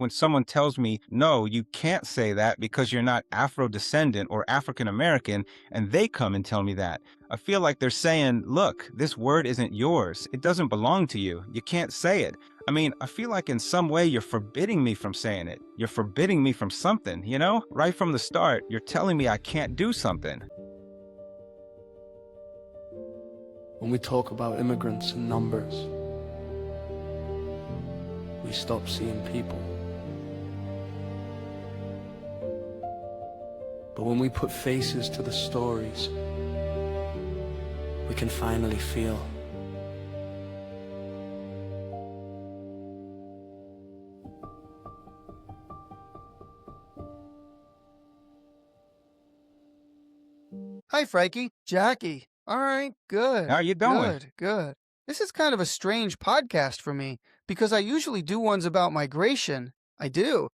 when someone tells me, no, you can't say that because you're not Afro-descendant or African American, and they come and tell me that. I feel like they're saying, look, this word isn't yours. It doesn't belong to you. You can't say it. I mean, I feel like in some way you're forbidding me from saying it. You're forbidding me from something, you know? Right from the start, you're telling me I can't do something. When we talk about immigrants and numbers, we stop seeing people. But when we put faces to the stories, we can finally feel. Hi, Frankie. Jackie. All right, good. How you doing? Good. This is kind of a strange podcast for me because I usually do ones about migration. I do.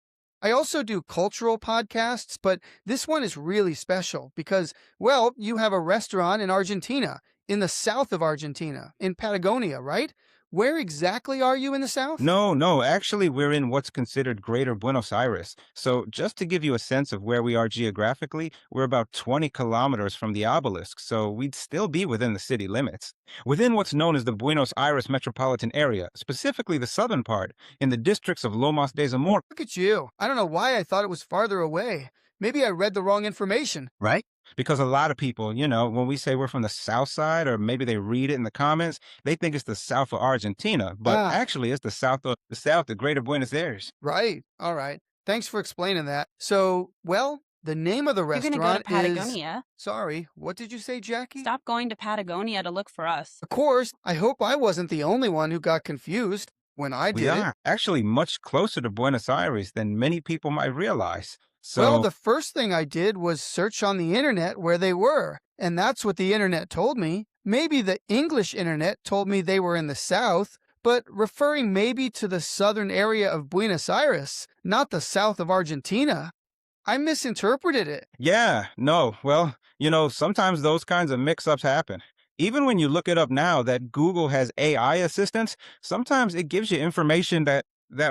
I also do cultural podcasts, but this one is really special because, well, you have a restaurant in Argentina, in the south of Argentina, in Patagonia, right? Where exactly are you in the south? No, actually, we're in what's considered Greater Buenos Aires. So just to give you a sense of where we are geographically, we're about 20 kilometers from the obelisk, so we'd still be within the city limits. Within what's known as the Buenos Aires metropolitan area, specifically the southern part, in the districts of Lomas de Zamora. Look at you. I don't know why I thought it was farther away. Maybe I read the wrong information. Right? Because a lot of people, when we say we're from the south side, or maybe they read it in the comments, they think it's the south of Argentina, but Ah. actually it's the south of Greater Buenos Aires. Right. All right. Thanks for explaining that. So, well, the name of the You're restaurant gonna go to is... Patagonia. Sorry, what did you say, Jackie? Stop going to Patagonia to look for us. Of course, I hope I wasn't the only one who got confused when I We did it. are actually much closer to Buenos Aires than many people might realize. Well, So, the first thing I did was search on the internet where they were, and that's what the internet told me. Maybe the English internet told me they were in the south, but referring maybe to the southern area of Buenos Aires, not the south of Argentina. I misinterpreted it. yeah, no, well, sometimes those kinds of mix-ups happen. Even when you look it up now that Google has AI assistants, sometimes it gives you information that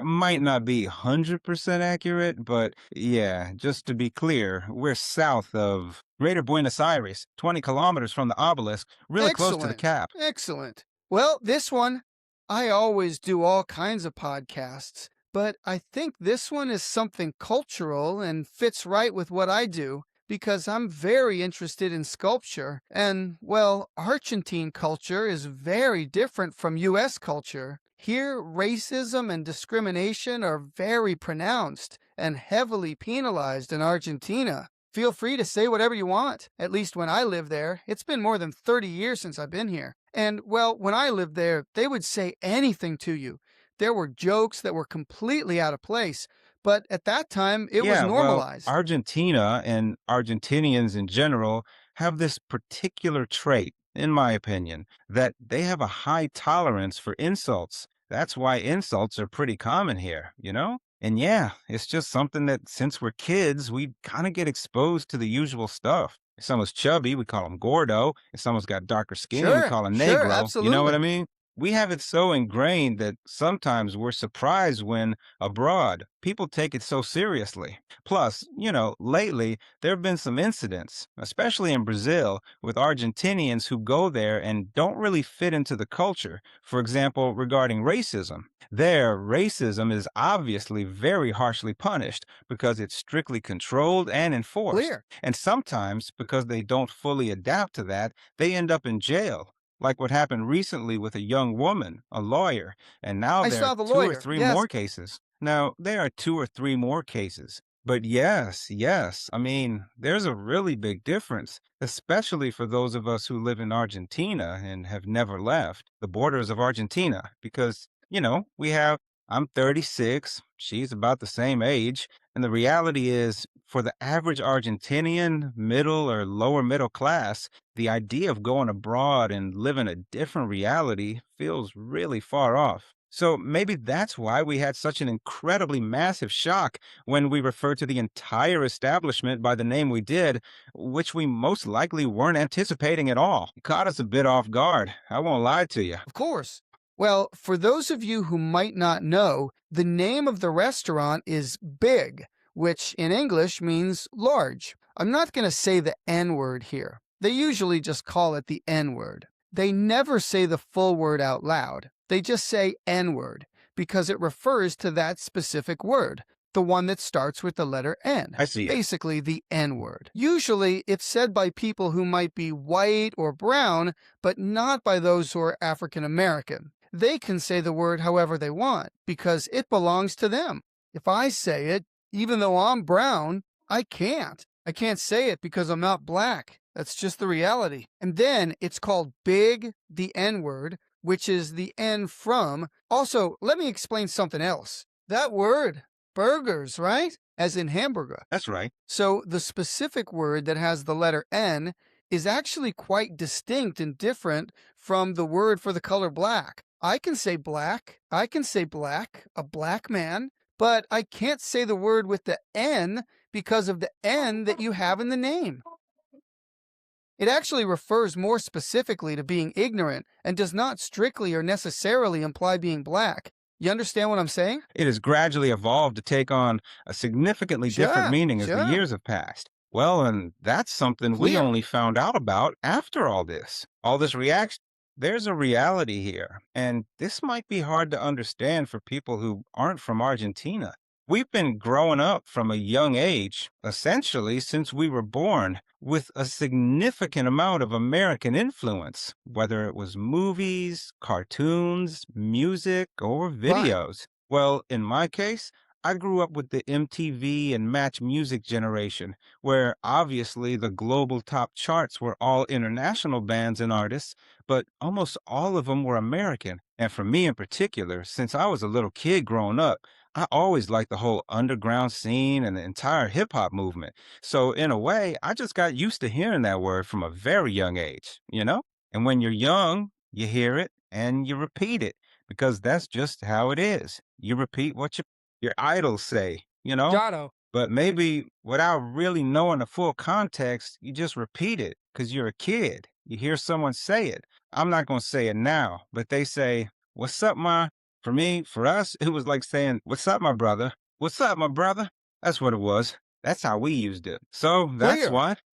might not be 100% accurate, but yeah, just to be clear, we're south of Greater Buenos Aires, 20 kilometers from the obelisk, really close to the cap. Excellent. Well, this one, I always do all kinds of podcasts, but I think this one is something cultural and fits right with what I do because I'm very interested in sculpture. And, well, Argentine culture is very different from U.S. culture. Here, racism and discrimination are very pronounced and heavily penalized in Argentina. Feel free to say whatever you want. At least when I lived there. It's been more than 30 years since I've been here. And, well, when I lived there, they would say anything to you. There were jokes that were completely out of place. But at that time, it was Yeah, well, normalized. Argentina and Argentinians in general have this particular trait, in my opinion, that they have a high tolerance for insults. That's why insults are pretty common here, you know? And yeah, it's just something that since we're kids, we kind of get exposed to the usual stuff. If someone's chubby, we call them gordo. If someone's got darker skin, we call them Sure, negro. You know what I absolutely. mean? We have it so ingrained that sometimes we're surprised when abroad people take it so seriously. Plus, lately there have been some incidents, especially in Brazil, with Argentinians who go there and don't really fit into the culture. For example, regarding racism. There, racism is obviously very harshly punished because it's strictly controlled and enforced. Clear. And sometimes, because they don't fully adapt to that, they end up in jail. Like what happened recently with a young woman, a lawyer, and now I there are saw the two or lawyer. three Yes. more cases. Now, there are 2 or 3 more cases. But yes, I mean, there's a really big difference, especially for those of us who live in Argentina and have never left the borders of Argentina, because, I'm 36, she's about the same age, and the reality is, for the average Argentinian, middle or lower middle class, the idea of going abroad and living a different reality feels really far off. So maybe that's why we had such an incredibly massive shock when we referred to the entire establishment by the name we did, which we most likely weren't anticipating at all. It caught us a bit off guard. I won't lie to you. Of course. Well, for those of you who might not know, the name of the restaurant is Big, which in English means large. I'm not going to say the N word here. They usually just call it the N word. They never say the full word out loud. They just say N word because it refers to that specific word, the one that starts with the letter N. I see it. Basically, the N word. Usually, it's said by people who might be white or brown, but not by those who are African American. They can say the word however they want because it belongs to them. If I say it, even though I'm brown, I can't. I can't say it because I'm not black. That's just the reality. And then it's called Big, the N word, which is the N from. Also, let me explain something else. That word, burgers, right? As in hamburger. That's right. So the specific word that has the letter N is actually quite distinct and different from the word for the color black. I can say black, a black man, but I can't say the word with the N because of the N that you have in the name. It actually refers more specifically to being ignorant and does not strictly or necessarily imply being black. You understand what I'm saying? It has gradually evolved to take on a significantly different meaning as the years have passed. Well, and that's something we Clear. only found out about after all this reaction. There's a reality here, and this might be hard to understand for people who aren't from Argentina. We've been growing up from a young age, essentially since we were born, with a significant amount of American influence, whether it was movies, cartoons, music, or Right. videos. Well, in my case, I grew up with the MTV and Match Music generation, where obviously the global top charts were all international bands and artists, but almost all of them were American. And for me in particular, since I was a little kid growing up, I always liked the whole underground scene and the entire hip hop movement. So in a way, I just got used to hearing that word from a very young age, you know? And when you're young, you hear it and you repeat it because that's just how it is. You repeat what your idols say, you know? Giotto. But maybe without really knowing the full context, you just repeat it because you're a kid. You hear someone say it. I'm not going to say it now, but they say, "What's up, ma?" For me, for us, it was like saying, "What's up, my brother? What's up, my brother?" That's what it was. That's how we used it. So Clear.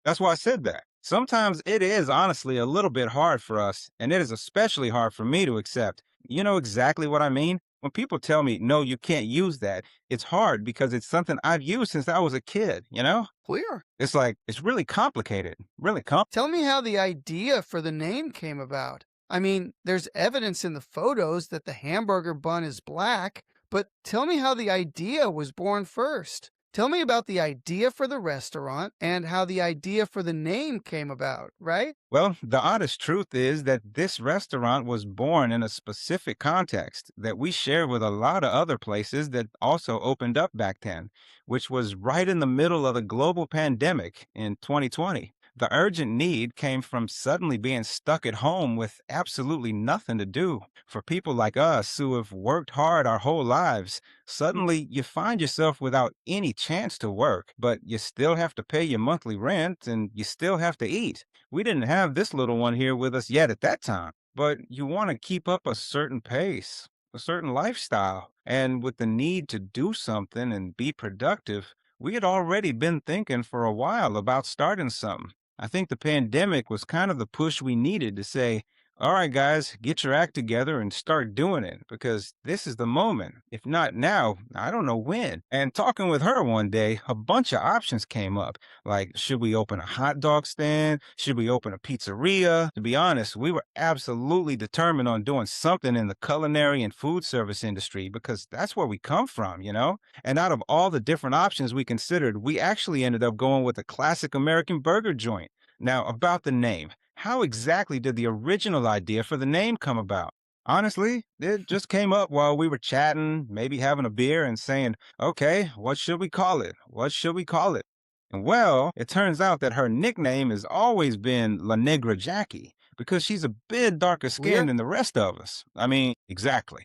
that's why I said that. Sometimes it is honestly a little bit hard for us, and it is especially hard for me to accept. You know exactly what I mean? When people tell me, no, you can't use that, it's hard because it's something I've used since I was a kid, you know? Clear. It's like, it's really complicated, really complicated. Tell me how the idea for the name came about. I mean, there's evidence in the photos that the hamburger bun is black, but tell me how the idea was born first. Tell me about the idea for the restaurant and how the idea for the name came about, right? Well, the honest truth is that this restaurant was born in a specific context that we share with a lot of other places that also opened up back then, which was right in the middle of the global pandemic in 2020. The urgent need came from suddenly being stuck at home with absolutely nothing to do. For people like us who have worked hard our whole lives, suddenly you find yourself without any chance to work, but you still have to pay your monthly rent and you still have to eat. We didn't have this little one here with us yet at that time, but you want to keep up a certain pace, a certain lifestyle. And with the need to do something and be productive, we had already been thinking for a while about starting something. I think the pandemic was kind of the push we needed to say, all right, guys, get your act together and start doing it because this is the moment. If not now, I don't know when. And talking with her one day, a bunch of options came up. Like, should we open a hot dog stand? Should we open a pizzeria? To be honest, we were absolutely determined on doing something in the culinary and food service industry because that's where we come from, you know? And out of all the different options we considered, we actually ended up going with a classic American burger joint. Now, about the name. How exactly did the original idea for the name come about? Honestly, it just came up while we were chatting, maybe having a beer and saying, okay, what should we call it? What should we call it? And well, it turns out that her nickname has always been La Negra Jackie because she's a bit darker skinned Clear. than the rest of us. I mean, exactly.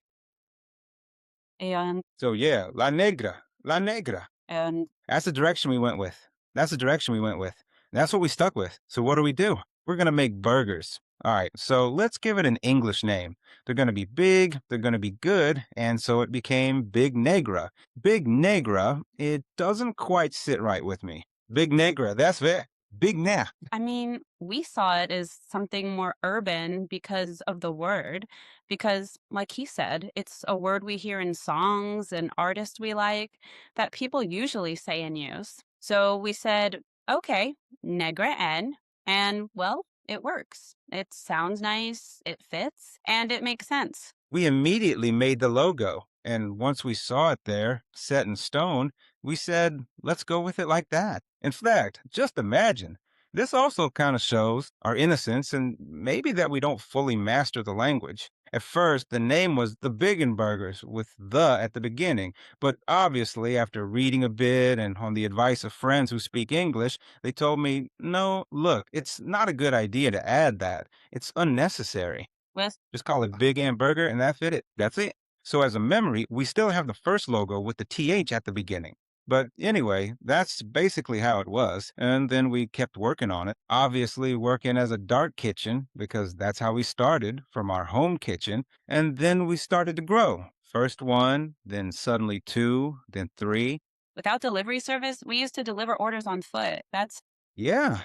And So yeah, La Negra, La Negra. and That's the direction we went with. That's the direction we went with. That's what we stuck with. So what do? We're going to make burgers. All right, so let's give it an English name. They're going to be big, they're going to be good, and so it became Big Negra. Big Negra, it doesn't quite sit right with me. Big Negra, that's it. Big Na. I mean, we saw it as something more urban because of the word, because, like he said, it's a word we hear in songs and artists we like that people usually say and use. So we said, okay, Negra N, and well, it works. It sounds nice, it fits, and it makes sense. We immediately made the logo, and once we saw it there, set in stone, we said, let's go with it like that. In fact, just imagine. This also kind of shows our innocence and maybe that we don't fully master the language. At first, the name was the Biggenburgers with the at the beginning, but obviously, after reading a bit and on the advice of friends who speak English, they told me, no, look, it's not a good idea to add that. It's unnecessary. With Just call it Big and Burger, and that's it. That's it. So as a memory, we still have the first logo with the TH at the beginning. But anyway, that's basically how it was. And then we kept working on it. Obviously, working as a dark kitchen, because that's how we started from our home kitchen. And then we started to grow. First one, then suddenly two, then three. Without delivery service, we used to deliver orders on foot. That's Yeah.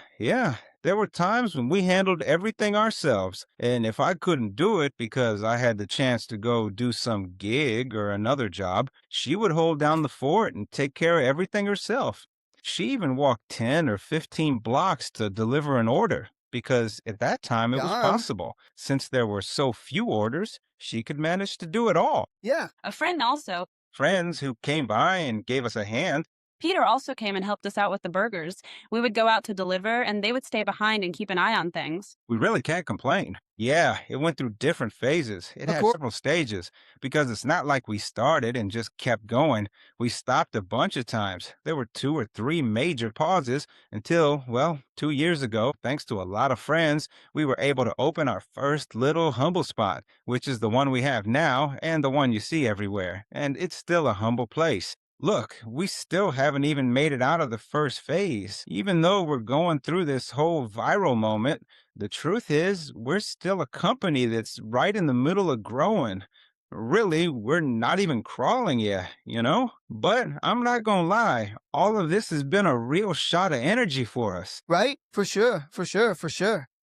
There were times when we handled everything ourselves, and if I couldn't do it because I had the chance to go do some gig or another job, she would hold down the fort and take care of everything herself. She even walked 10 or 15 blocks to deliver an order because at that time it was Darn. possible. Since there were so few orders, she could manage to do it all. Yeah. a friend also. Friends who came by and gave us a hand. Peter also came and helped us out with the burgers. We would go out to deliver, and they would stay behind and keep an eye on things. We really can't complain. Yeah, it went through different phases. It Of had course. several stages because it's not like we started and just kept going. We stopped a bunch of times. There were 2 or 3 major pauses until, well, 2 years ago, thanks to a lot of friends, we were able to open our first little humble spot, which is the one we have now and the one you see everywhere. And it's still a humble place. Look, we still haven't even made it out of the first phase. Even though we're going through this whole viral moment, the truth is we're still a company that's right in the middle of growing. Really, we're not even crawling yet, you know? But I'm not gonna lie, all of this has been a real shot of energy for us. Right? For sure.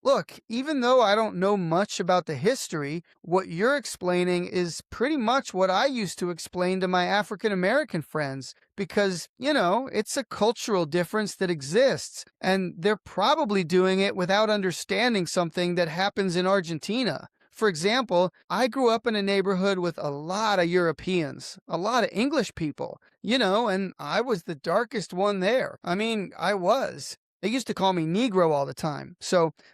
Look, even though I don't know much about the history, what you're explaining is pretty much what I used to explain to my African American friends because, it's a cultural difference that exists, and they're probably doing it without understanding something that happens in Argentina. For example, I grew up in a neighborhood with a lot of Europeans, a lot of English people, and I was the darkest one there. I mean, I was. They used to call me Negro all the time.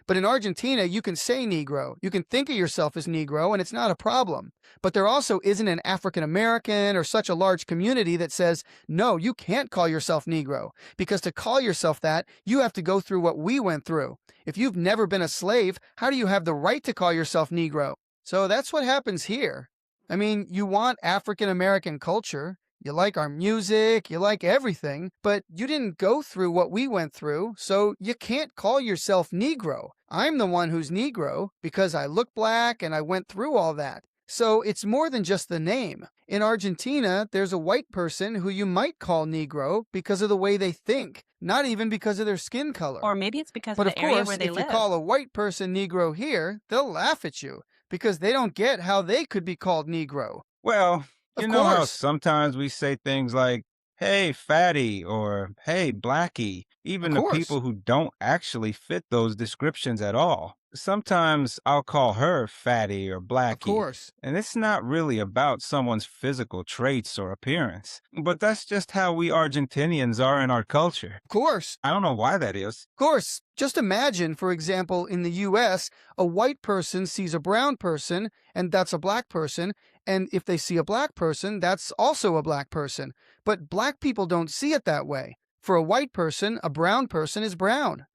But in Argentina, you can say Negro. You can think of yourself as Negro, and it's not a problem. But there also isn't an African American or such a large community that says, no, you can't call yourself Negro. Because to call yourself that, you have to go through what we went through. If you've never been a slave, how do you have the right to call yourself Negro? So that's what happens here. I mean, you want African American culture. You like our music, you like everything, but you didn't go through what we went through, so you can't call yourself Negro. I'm the one who's Negro because I look black and I went through all that. So it's more than just the name. In Argentina, there's a white person who you might call Negro because of the way they think, not even because of their skin color. Or maybe it's because But of of the area course, where they if live. you call a white person Negro here, they'll laugh at you because they don't get how they could be called Negro. Well, Of you know how course. sometimes we say things like, hey, fatty, or hey, blackie, even Of to course. people who don't actually fit those descriptions at all. Sometimes I'll call her fatty or Of blackie, course. and it's not really about someone's physical traits or appearance, but that's just how we Argentinians are in our culture. Of course. I don't know why that is. Of course. Just imagine, for example, in the US, a white person sees a brown person, and that's a black person. And if they see a black person, that's also a black person. But black people don't see it that way. For a white person, a brown person is brown,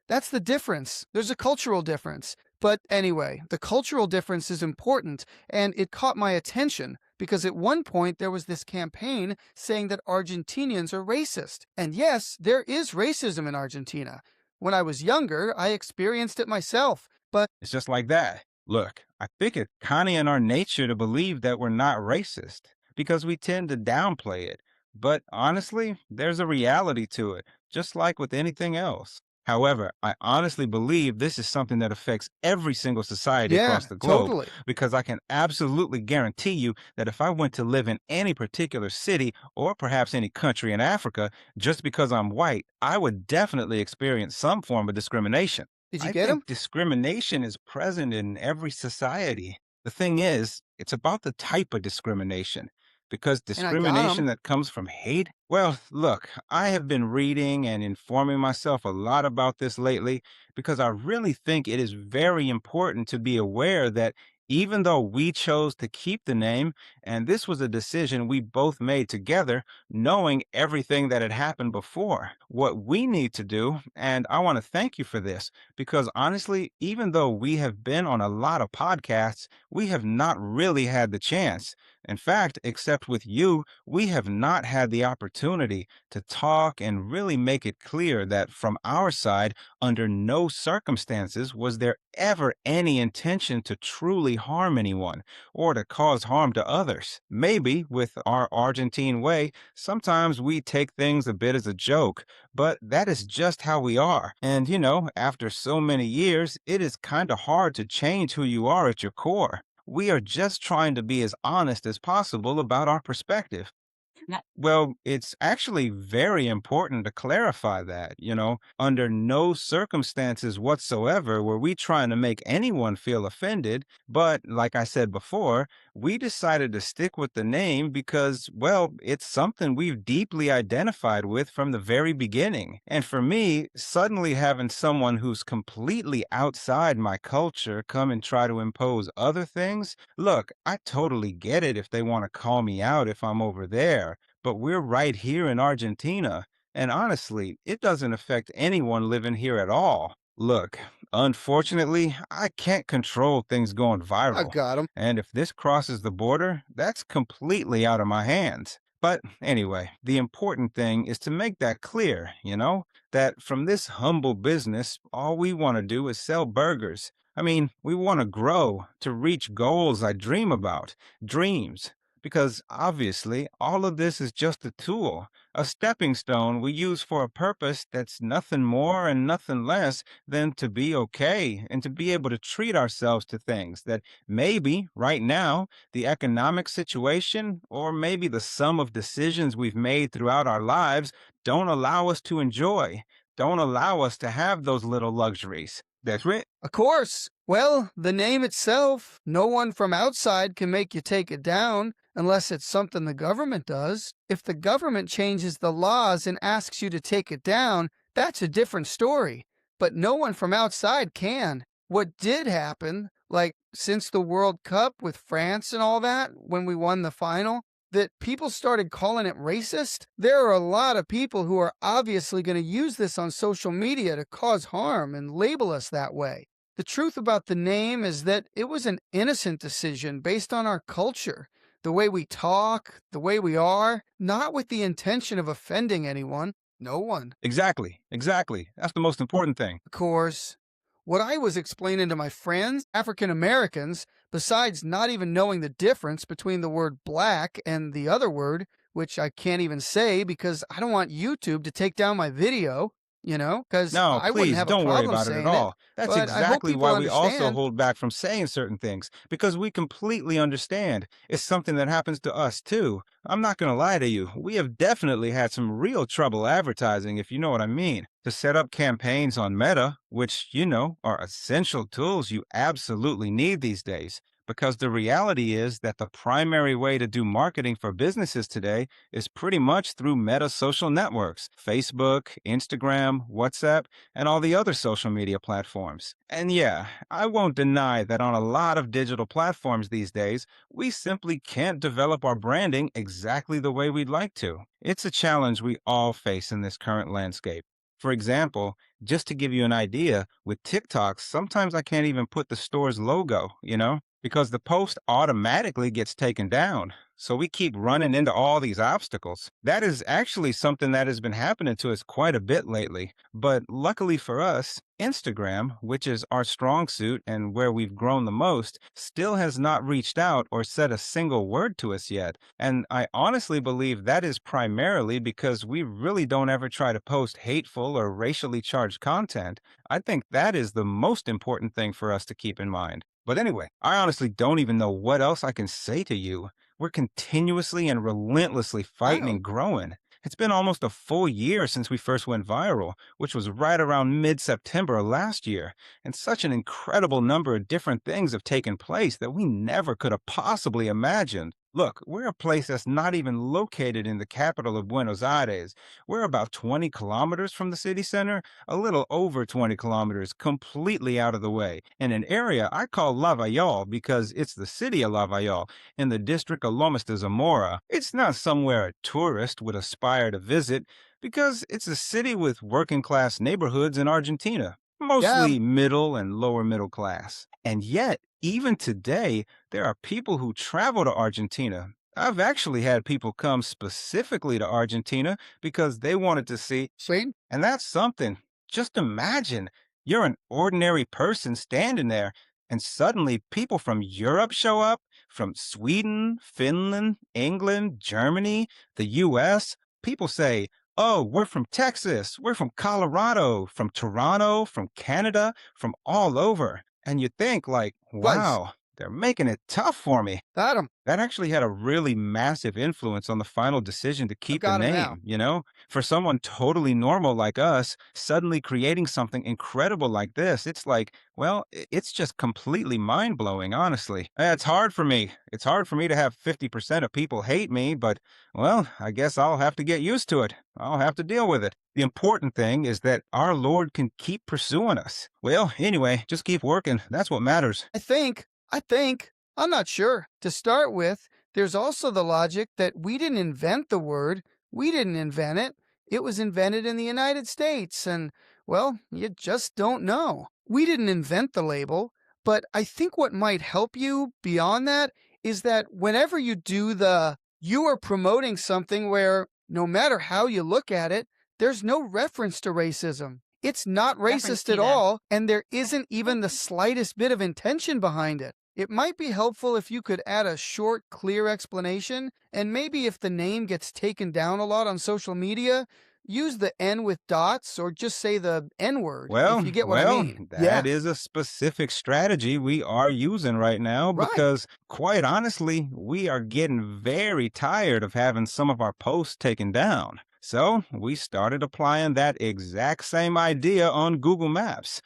That's the difference. There's a cultural difference. But anyway, the cultural difference is important, and it caught my attention because at one point there was this campaign saying that Argentinians are racist. And yes, there is racism in Argentina. When I was younger, I experienced it myself. But It's just like that. Look, I think it's kind of in our nature to believe that we're not racist because we tend to downplay it. But honestly, there's a reality to it, just like with anything else. However, I honestly believe this is something that affects every single society across yeah, the globe totally. because I can absolutely guarantee you that if I went to live in any particular city or perhaps any country in Africa, just because I'm white, I would definitely experience some form of discrimination. Did you I get think him? discrimination is present in every society. The thing is, it's about the type of discrimination. Because And I got discrimination him. that comes from hate? Well, look, I have been reading and informing myself a lot about this lately because I really think it is very important to be aware that even though we chose to keep the name, and this was a decision we both made together, knowing everything that had happened before, what we need to do, and I want to thank you for this, because honestly, even though we have been on a lot of podcasts, we have not really had the chance. In fact, except with you, we have not had the opportunity to talk and really make it clear that from our side, under no circumstances was there ever any intention to truly harm anyone or to cause harm to others. Maybe with our Argentine way, sometimes we take things a bit as a joke, but that is just how we are. And after so many years, it is kind of hard to change who you are at your core. We are just trying to be as honest as possible about our perspective. That- Well, it's actually very important to clarify that, under no circumstances whatsoever were we trying to make anyone feel offended. But like I said before, we decided to stick with the name because, well, it's something we've deeply identified with from the very beginning. And for me, suddenly having someone who's completely outside my culture come and try to impose other things, look, I totally get it if they want to call me out if I'm over there, but we're right here in Argentina. And honestly, it doesn't affect anyone living here at all. Look, unfortunately, I can't control things going I viral. got him. And if this crosses the border, that's completely out of my hands. But anyway, the important thing is to make that clear, that from this humble business, all we want to do is sell burgers. I mean, we want to grow to reach goals I dream about, dreams. Because obviously, all of this is just a tool, a stepping stone we use for a purpose that's nothing more and nothing less than to be okay and to be able to treat ourselves to things that maybe right now, the economic situation or maybe the sum of decisions we've made throughout our lives don't allow us to enjoy, don't allow us to have those little luxuries. That's it. Of course. Well, the name itself, no one from outside can make you take it down unless it's something the government does. If the government changes the laws and asks you to take it down, that's a different story. But no one from outside can. What did happen, like since the World Cup with France and all that, when we won the final, that people started calling it racist. There are a lot of people who are obviously going to use this on social media to cause harm and label us that way. The truth about the name is that it was an innocent decision based on our culture, the way we talk, the way we are, not with the intention of offending anyone. No one. Exactly, exactly. That's the most important thing. Of course, what I was explaining to my friends, African Americans, besides not even knowing the difference between the word black and the other word, which I can't even say because I don't want YouTube to take down my video, because No, I wouldn't please have a don't worry problem about it at saying it, all. That's but I hope exactly people why we also understand. hold back from saying certain things, because we completely understand. It's something that happens to us too. I'm not going to lie to you. We have definitely had some real trouble advertising, if you know what I mean. To set up campaigns on Meta, which, are essential tools you absolutely need these days. Because the reality is that the primary way to do marketing for businesses today is pretty much through Meta social networks, Facebook, Instagram, WhatsApp, and all the other social media platforms. And yeah, I won't deny that on a lot of digital platforms these days, we simply can't develop our branding exactly the way we'd like to. It's a challenge we all face in this current landscape. For example, just to give you an idea, with TikTok, sometimes I can't even put the store's logo, because the post automatically gets taken down. So we keep running into all these obstacles. That is actually something that has been happening to us quite a bit lately. But luckily for us, Instagram, which is our strong suit and where we've grown the most, still has not reached out or said a single word to us yet. And I honestly believe that is primarily because we really don't ever try to post hateful or racially charged content. I think that is the most important thing for us to keep in mind. But anyway, I honestly don't even know what else I can say to you. We're continuously and relentlessly fighting Wow. and growing. It's been almost a full year since we first went viral, which was right around mid September last year. And such an incredible number of different things have taken place that we never could have possibly imagined. Look, we're a place that's not even located in the capital of Buenos Aires. We're about 20 kilometers from the city center, a little over 20 kilometers, completely out of the way, in an area I call Lavallol because it's the city of Lavallol in the district of Lomas de Zamora. It's not somewhere a tourist would aspire to visit because it's a city with working class neighborhoods in Argentina, Yeah. mostly middle and lower middle class. And yet, even today, there are people who travel to Argentina. I've actually had people come specifically to Argentina because they wanted to see, Sweet. and that's something. Just imagine you're an ordinary person standing there, and suddenly people from Europe show up, from Sweden, Finland, England, Germany, the US. People say, oh, we're from Texas, we're from Colorado, from Toronto, from Canada, from all over. And you think, like, Was. wow, they're making it tough for me. Got him. That actually had a really massive influence on the final decision to I've keep the got him now. name, you know? For someone totally normal like us, suddenly creating something incredible like this, it's like, well, it's just completely mind blowing, honestly. It's hard for me. It's hard for me to have 50% of people hate me, but, well, I guess I'll have to get used to it. I'll have to deal with it. The important thing is that our Lord can keep pursuing us. Well, anyway, just keep working. That's what matters. I think, I'm not sure. To start with, there's also the logic that we didn't invent the word, we didn't invent it. It was invented in the United States, and, well, you just don't know. We didn't invent the label, but I think what might help you beyond that is that whenever you are promoting something where no matter how you look at it, there's no reference to racism. It's not Definitely racist see at that. all, and there isn't even the slightest bit of intention behind it. It might be helpful if you could add a short, clear explanation, and maybe if the name gets taken down a lot on social media, use the N with dots or just say the N word, if Well, you get what I well, mean. Yeah, that is a specific strategy we are using right now right, because, quite honestly, we are getting very tired of having some of our posts taken down. So we started applying that exact same idea on Google Maps.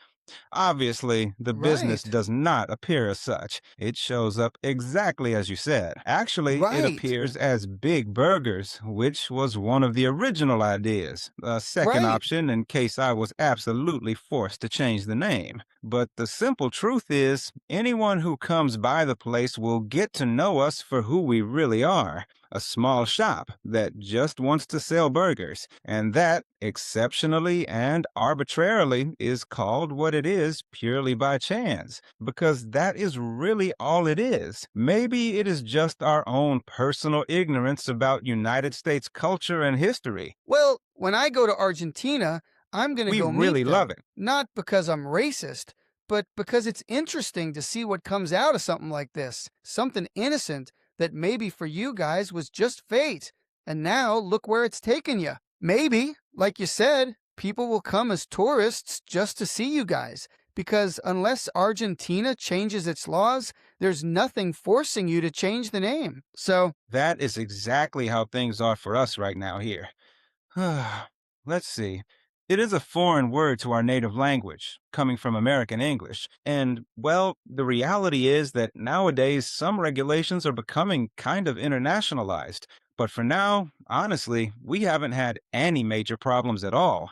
Obviously, the business right, does not appear as such. It shows up exactly as you said. Actually, it right, appears as Big Burgers, which was one of the original ideas. A second right. option in case I was absolutely forced to change the name. But the simple truth is, anyone who comes by the place will get to know us for who we really are. A small shop that just wants to sell burgers, and that, exceptionally and arbitrarily, is called what it is purely by chance, because that is really all it is. Maybe it is just our own personal ignorance about United States culture and history. Well, when I go to Argentina, I'm going to We go meet really love them. it. Not because I'm racist, but because it's interesting to see what comes out of something like this. Something innocent that maybe for you guys was just fate. And now look where it's taken you. Maybe, like you said, people will come as tourists just to see you guys. Because unless Argentina changes its laws, there's nothing forcing you to change the name. So, That is exactly how things are for us right now here. Let's see. It is a foreign word to our native language, coming from American English. And, well, the reality is that nowadays some regulations are becoming kind of internationalized. But for now, honestly, we haven't had any major problems at all.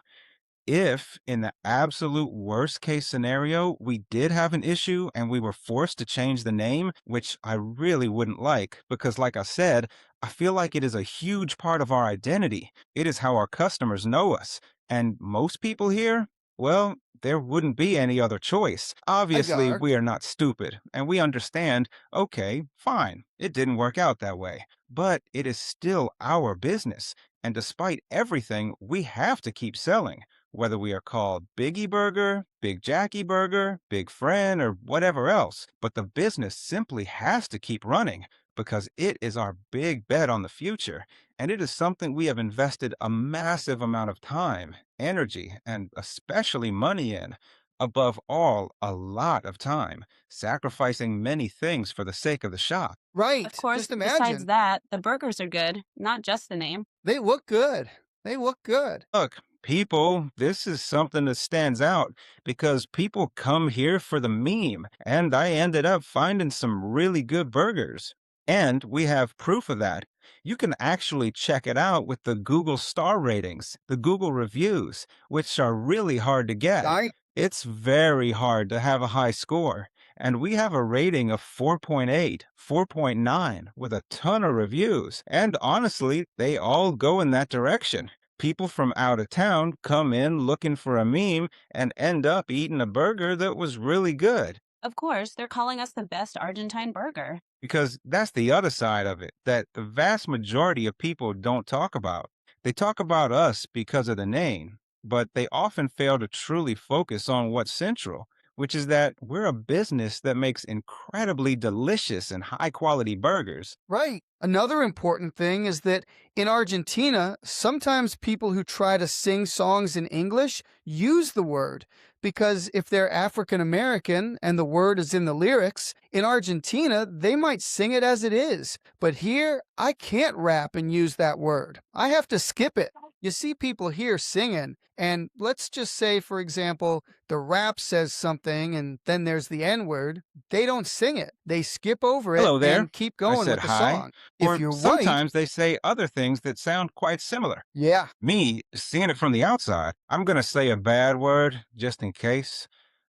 If, in the absolute worst case scenario, we did have an issue and we were forced to change the name, which I really wouldn't like, because, like I said, I feel like it is a huge part of our identity. It is how our customers know us. And most people here, well, there wouldn't be any other choice. Obviously, Agar. we are not stupid, and we understand, okay, fine, it didn't work out that way. But it is still our business, and despite everything, we have to keep selling. Whether we are called Biggie Burger, Big Jackie Burger, Big Friend, or whatever else. But the business simply has to keep running because it is our big bet on the future. And it is something we have invested a massive amount of time, energy, and especially money in. Above all, a lot of time, sacrificing many things for the sake of the shop. Of Right. course, Just besides imagine. that, the burgers are good, not just the name. They look good. They look good. Look, people, this is something that stands out because people come here for the meme, and I ended up finding some really good burgers. And we have proof of that. You can actually check it out with the Google star ratings, the Google reviews, which are really hard to get. I It's very hard to have a high score. And we have a rating of 4.8, 4.9 with a ton of reviews. And honestly, they all go in that direction. People from out of town come in looking for a meme and end up eating a burger that was really good. Of course, they're calling us the best Argentine burger. Because that's the other side of it that the vast majority of people don't talk about. They talk about us because of the name, but they often fail to truly focus on what's central, which is that we're a business that makes incredibly delicious and high quality burgers. Right. Another important thing is that in Argentina, sometimes people who try to sing songs in English use the word because if they're African American and the word is in the lyrics, in Argentina, they might sing it as it is. But here, I can't rap and use that word. I have to skip it. You see people here singing, and let's just say, for example, the rap says something and then there's the N word. They don't sing it. They skip over it Hello there. and keep I going said with the hi. song. Or If you're white, sometimes they say other things that sound quite similar. yeah, Me, seeing it from the outside, I'm going to say a bad word just in case.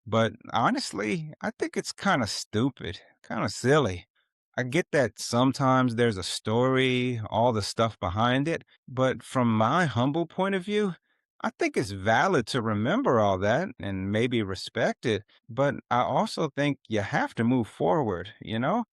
But honestly, I think it's kind of stupid, kind of silly. I get that sometimes there's a story, all the stuff behind it, but from my humble point of view, I think it's valid to remember all that and maybe respect it. But I also think you have to move forward, you know?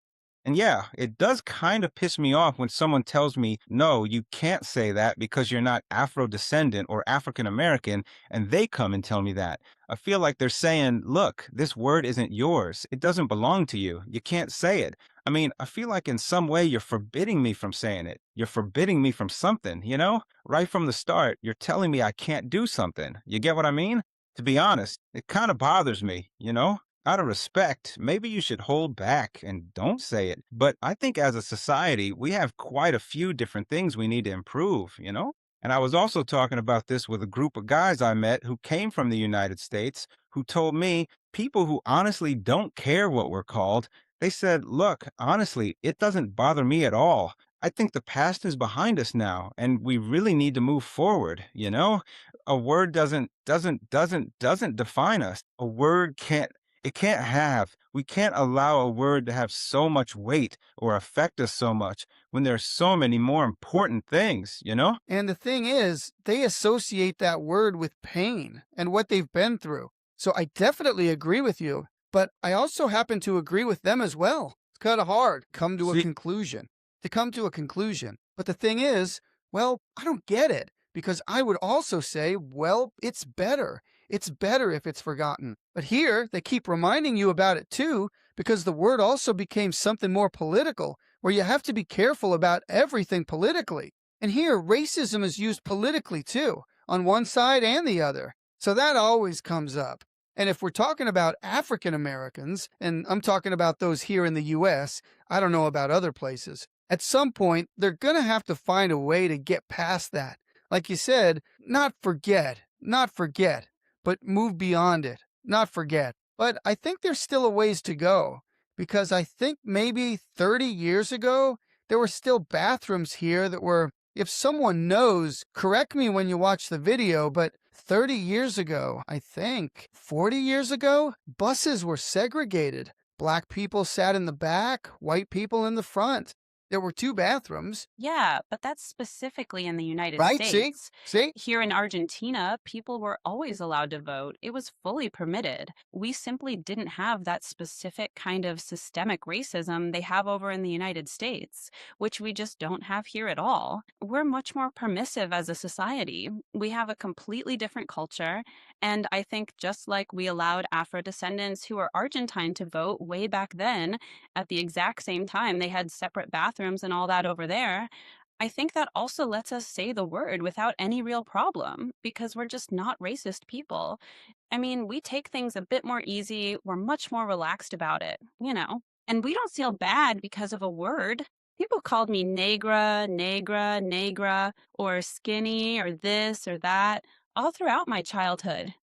And yeah, it does kind of piss me off when someone tells me, no, you can't say that because you're not Afro descendant or African American, and they come and tell me that. I feel like they're saying, look, this word isn't yours. It doesn't belong to you. You can't say it. I mean, I feel like in some way you're forbidding me from saying it. You're forbidding me from something, you know? Right from the start, you're telling me I can't do something. You get what I mean? To be honest, it kind of bothers me, you know? Out of respect, maybe you should hold back and don't say it. But I think as a society, we have quite a few different things we need to improve, you know? And I was also talking about this with a group of guys I met who came from the United States who told me people who honestly don't care what we're called, they said, look, honestly, it doesn't bother me at all. I think the past is behind us now and we really need to move forward, you know? A word doesn't define us. A word can't it can't have. We can't allow a word to have so much weight or affect us so much when there's so many more important things, you know? and the thing is, they associate that word with pain and what they've been through. So I definitely agree with you, but I also happen to agree with them as well. It's kind of hard See, to come to a conclusion. But the thing is, well, I don't get it because I would also say, well, it's better. It's better if it's forgotten. But here, they keep reminding you about it too, because the word also became something more political, where you have to be careful about everything politically. And here, racism is used politically too, on one side and the other. So that always comes up. And if we're talking about African Americans, and I'm talking about those here in the US, I don't know about other places, at some point, they're going to have to find a way to get past that. Like you said, not forget, but move beyond it, not forget. But I think there's still a ways to go because I think maybe 30 years ago, there were still bathrooms here that were, if someone knows, correct me when you watch the video, but 30 years ago, I think, 40 years ago, buses were segregated. Black people sat in the back, white people in the front. There were two bathrooms, Yeah, but that's specifically in the United right? See? States. See? Here in Argentina, people were always allowed to vote. It was fully permitted. We simply didn't have that specific kind of systemic racism they have over in the United States, which we just don't have here at all. We're much more permissive as a society. We have a completely different culture. And I think just like we allowed Afro descendants who are Argentine to vote way back then, at the exact same time they had separate bathrooms and all that over there, I think that also lets us say the word without any real problem because we're just not racist people. I mean, we take things a bit more easy, we're much more relaxed about it. And we don't feel bad because of a word. People called me negra, negra, negra, or skinny, or this or that, all throughout my childhood.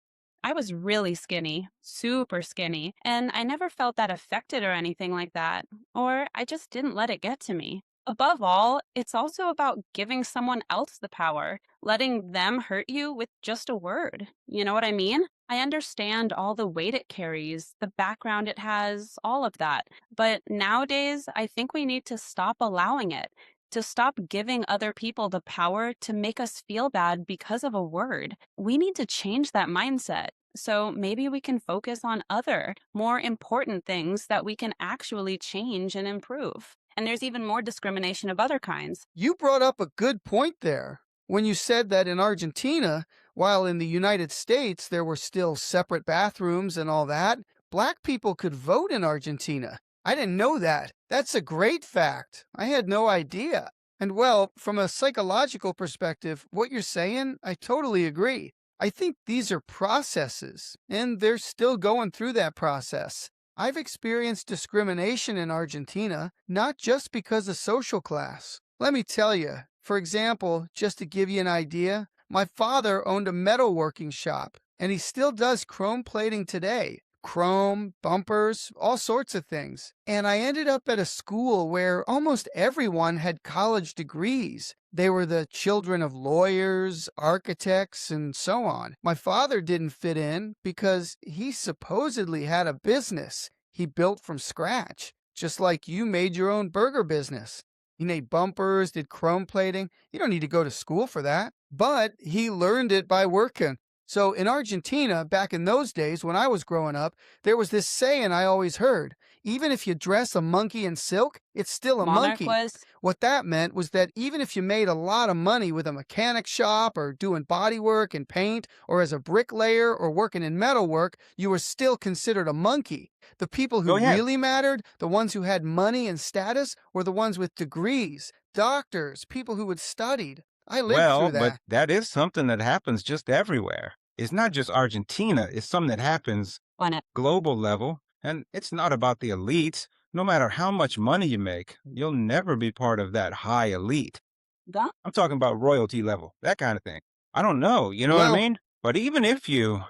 I was really skinny, super skinny, and I never felt that affected or anything like that, or I just didn't let it get to me. Above all, it's also about giving someone else the power, letting them hurt you with just a word. You know what I mean? I understand all the weight it carries, the background it has, all of that. But nowadays, I think we need to stop allowing it, to stop giving other people the power to make us feel bad because of a word. We need to change that mindset. So maybe we can focus on other, more important things that we can actually change and improve. And there's even more discrimination of other kinds. You brought up a good point there when you said that in Argentina, while in the United States there were still separate bathrooms and all that, black people could vote in Argentina. I didn't know that. That's a great fact. I had no idea. And well, from a psychological perspective, what you're saying, I totally agree. I think these are processes, and they're still going through that process. I've experienced discrimination in Argentina, not just because of social class. Let me tell you, for example, just to give you an idea, my father owned a metalworking shop, and he still does chrome plating today. Chrome, bumpers, all sorts of things. And I ended up at a school where almost everyone had college degrees. They were the children of lawyers, architects, and so on. My father didn't fit in because he supposedly had a business he built from scratch, just like you made your own burger business. He made bumpers, did chrome plating. You don't need to go to school for that. But he learned it by working. So in Argentina, back in those days when I was growing up, there was this saying I always heard: even if you dress a monkey in silk, it's still a Monarch monkey. was What that meant was that even if you made a lot of money with a mechanic shop or doing body work and paint or as a bricklayer or working in metalwork, you were still considered a monkey. The people Go who ahead. really mattered, the ones who had money and status, were the ones with degrees, doctors, people who had studied. I lived Well, through but that. that is something that happens just everywhere. It's not just Argentina, it's something that happens on it. global level, and it's not about the elites. No matter how much money you make, you'll never be part of that high elite. That I'm talking about royalty level, that kind of thing. I don't know, you know what I Well, mean? But even if you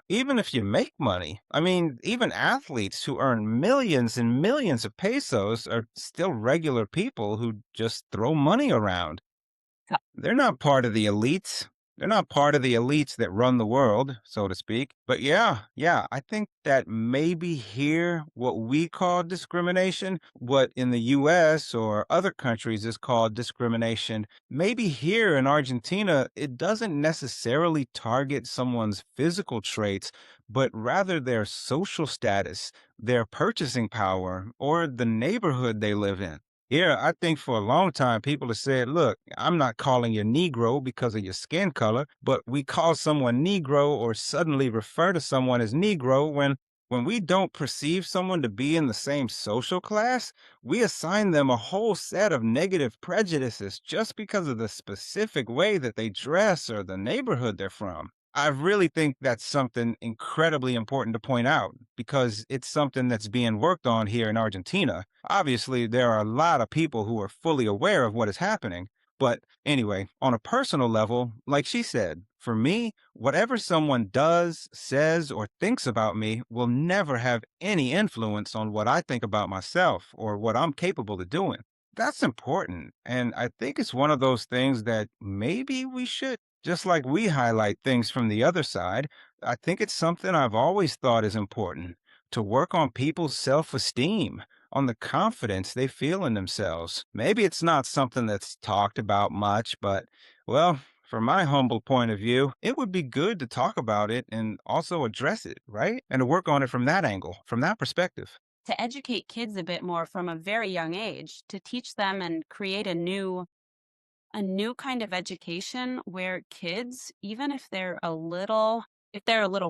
make money, I mean, even athletes who earn millions and millions of pesos are still regular people who just throw money around. They're not part of the elites. They're not part of the elites that run the world, so to speak. But yeah, I think that maybe here, what we call discrimination, what in the US or other countries is called discrimination, maybe here in Argentina, it doesn't necessarily target someone's physical traits, but rather their social status, their purchasing power, or the neighborhood they live in. Yeah, I think for a long time people have said, look, I'm not calling you Negro because of your skin color, but we call someone Negro or suddenly refer to someone as Negro when we don't perceive someone to be in the same social class, we assign them a whole set of negative prejudices just because of the specific way that they dress or the neighborhood they're from. I really think that's something incredibly important to point out because it's something that's being worked on here in Argentina. Obviously, there are a lot of people who are fully aware of what is happening. But anyway, on a personal level, like she said, for me, whatever someone does, says, or thinks about me will never have any influence on what I think about myself or what I'm capable of doing. That's important. And I think it's one of those things that maybe we should, just like we highlight things from the other side, I think it's something I've always thought is important to work on people's self esteem, on the confidence they feel in themselves. Maybe it's not something that's talked about much, but, well, from my humble point of view, it would be good to talk about it and also address it, right? And to work on it from that angle, from that perspective. To educate kids a bit more from a very young age, to teach them and create a new kind of education where kids, even if they're a little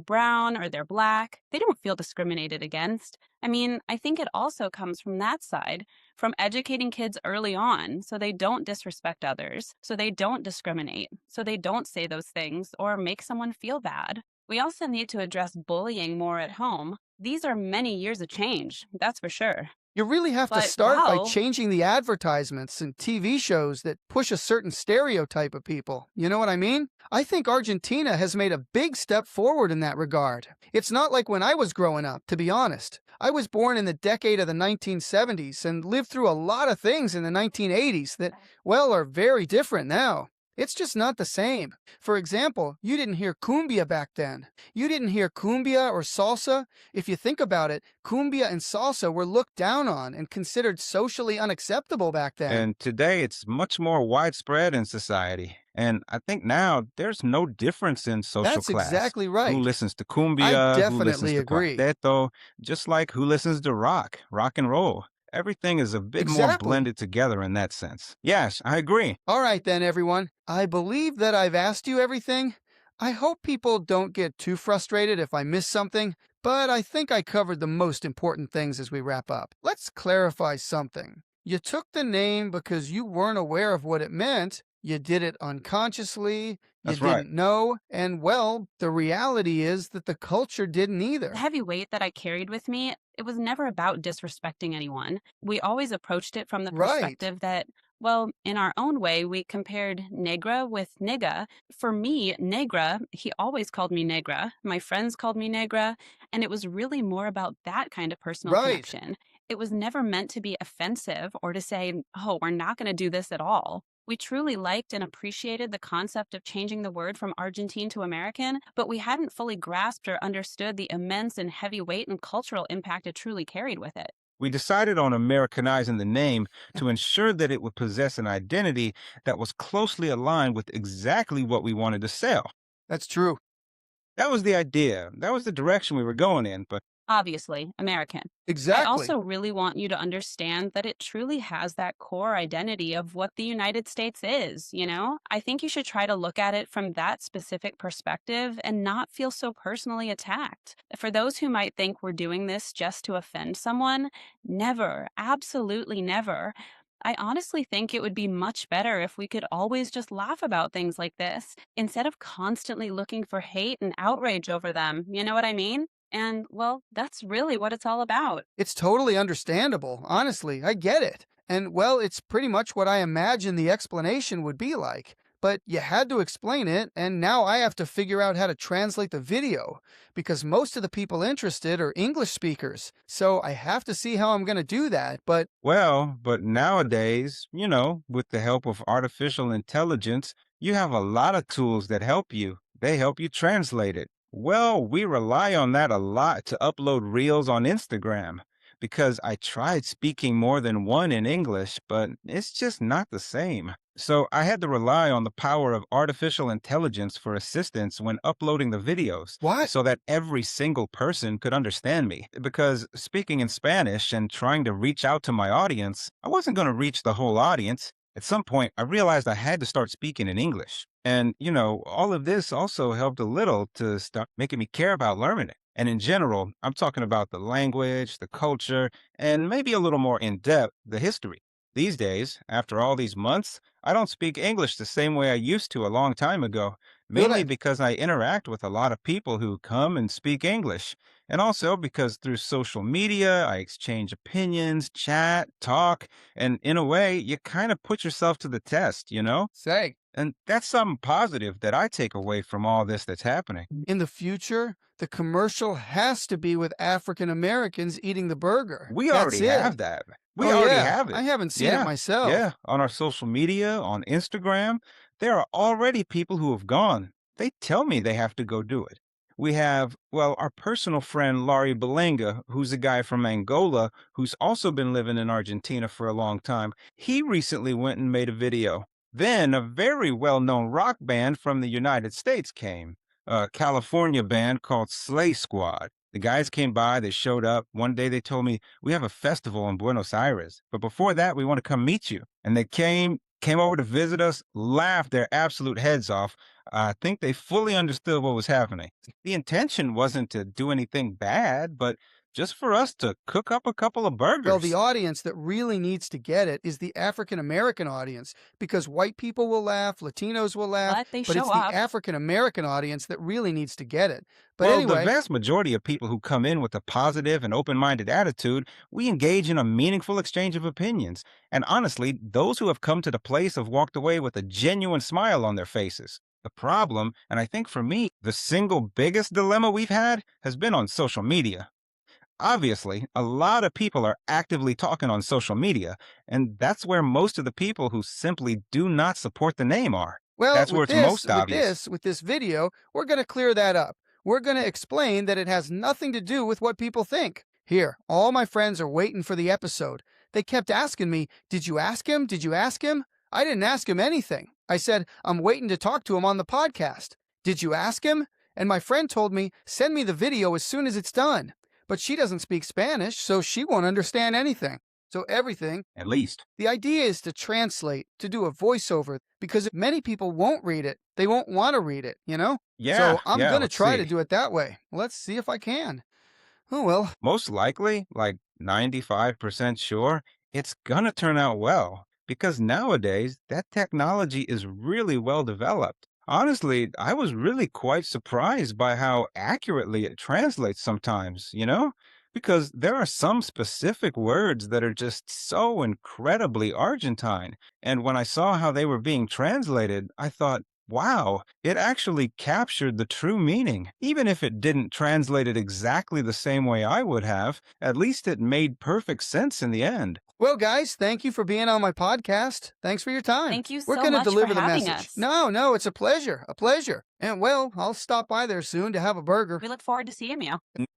brown or they're black, they don't feel discriminated against. I mean, I think it also comes from that side, from educating kids early on so they don't disrespect others, so they don't discriminate, so they don't say those things or make someone feel bad. We also need to address bullying more at home. These are many years of change, that's for sure. You really have to But start by wow, changing the advertisements and TV shows that push a certain stereotype of people. You know what I mean? I think Argentina has made a big step forward in that regard. It's not like when I was growing up, to be honest. I was born in the decade of the 1970s and lived through a lot of things in the 1980s that, well, are very different now. It's just not the same. For example, you didn't hear cumbia back then. You didn't hear cumbia or salsa. If you think about it, cumbia and salsa were looked down on and considered socially unacceptable back then. And today it's much more widespread in society. And I think now there's no difference in social That's class. exactly Who right. listens to I cumbia, who listens definitely to agree. cuarteto, just like who listens to rock and roll. Everything is a bit more Exactly. blended together in that sense. Yes, I agree. All right, then, everyone. I believe that I've asked you everything. I hope people don't get too frustrated if I miss something, but I think I covered the most important things as we wrap up. Let's clarify something. You took the name because you weren't aware of what it meant. You did it unconsciously. You That's right. didn't know. And, well, the reality is that the culture didn't the either. heavy weight that I carried with me, it was never about disrespecting anyone. We always approached it from the Right. perspective that, well, in our own way, we compared negra with nigga. For me, negra, he always called me negra. My friends called me negra. And it was really more about that kind of personal Right. connection. It was never meant to be offensive or to say, oh, we're not going to do this at all. We truly liked and appreciated the concept of changing the word from Argentine to American, but we hadn't fully grasped or understood the immense and heavy weight and cultural impact it truly carried with it. We decided on Americanizing the name to ensure that it would possess an identity that was closely aligned with exactly what we wanted to sell. That's true. That was the idea. That was the direction we were going in. But Obviously, American. I Exactly. also really want you to understand that it truly has that core identity of what the United States is, you know? I think you should try to look at it from that specific perspective and not feel so personally attacked. For those who might think we're doing this just to offend someone, never, absolutely never. I honestly think it would be much better if we could always just laugh about things like this instead of constantly looking for hate and outrage over them. You know what I mean? And, well, that's really what it's all about. It's totally understandable. Honestly, I get it. And, well, it's pretty much what I imagined the explanation would be like. But you had to explain it, and now I have to figure out how to translate the video, because most of the people interested are English speakers. So I have to see how I'm going to do that. But but nowadays, with the help of artificial intelligence, you have a lot of tools that help you. They help you translate it. Well, we rely on that a lot to upload reels on Instagram because I tried speaking more than one in English, but it's just not the same. So I had to rely on the power of artificial intelligence for assistance when uploading the videos what? so that every single person could understand me. Because speaking in Spanish and trying to reach out to my audience, I wasn't going to reach the whole audience. At some point, I realized I had to start speaking in English. And, all of this also helped a little to start making me care about learning it. And in general, I'm talking about the language, the culture, and maybe a little more in depth, the history. These days, after all these months, I don't speak English the same way I used to a long time ago, mainly Good. because I interact with a lot of people who come and speak English. And also because through social media, I exchange opinions, chat, talk, and in a way, you kind of put yourself to the test. Say. And that's something positive that I take away from all this that's happening. In the future, the commercial has to be with African Americans eating the burger. We That's already it. have that. We Oh, already yeah. have I it. haven't seen it Yeah, myself. yeah. On our social media, on Instagram, there are already people who have gone. They tell me they have to go do it. We have, well, our personal friend Laurie Belenga, who's a guy from Angola who's also been living in Argentina for a long time. He recently went and made a video. Then a very well-known rock band from the United States came, a California band called Slay Squad. The guys came by, they showed up. One day they told me, we have a festival in Buenos Aires, but before that, we want to come meet you. And they came over to visit us, laughed their absolute heads off. I think they fully understood what was happening. The intention wasn't to do anything bad, but just for us to cook up a couple of Well, burgers. the audience that really needs to get it is the African American audience, because white people will laugh, Latinos will laugh, But they but it's show the up. African American audience that really needs to get it. But Well, the anyway, vast majority of people who come in with a positive and open-minded attitude, we engage in a meaningful exchange of opinions. And honestly, those who have come to the place have walked away with a genuine smile on their faces. The problem, and I think for me, the single biggest dilemma we've had has been on social media. Obviously, a lot of people are actively talking on social media, and that's where most of the people who simply do not support the name are. well, That's where with it's this, most with obvious. this, with this video, we're going to clear that up. We're going to explain that it has nothing to do with what people think. Here, all my friends are waiting for the episode. They kept asking me, "Did you ask him? Did you ask him?" I didn't ask him anything. I said, "I'm waiting to talk to him on the podcast." "Did you ask him?" And my friend told me, "Send me the video as soon as it's done." But she doesn't speak Spanish, so she won't understand anything. So everything, At least. the idea is to translate, to do a voiceover, because many people won't read it. They won't want to read it, you know? Yeah, So I'm yeah, going to let's try to see. do it that way. Let's see if I can. Oh, well. Most likely, like 95% sure, it's gonna turn out well because nowadays that technology is really well developed. Honestly, I was really quite surprised by how accurately it translates sometimes, Because there are some specific words that are just so incredibly Argentine. And when I saw how they were being translated, I thought, wow, it actually captured the true meaning. Even if it didn't translate it exactly the same way I would have, at least it made perfect sense in the end. Well, guys, thank you for being on my podcast. Thanks for your time. Thank you We're so going to much for deliver the having message. us. No, it's a pleasure. A pleasure. And, well, I'll stop by there soon to have a burger. We look forward to seeing you.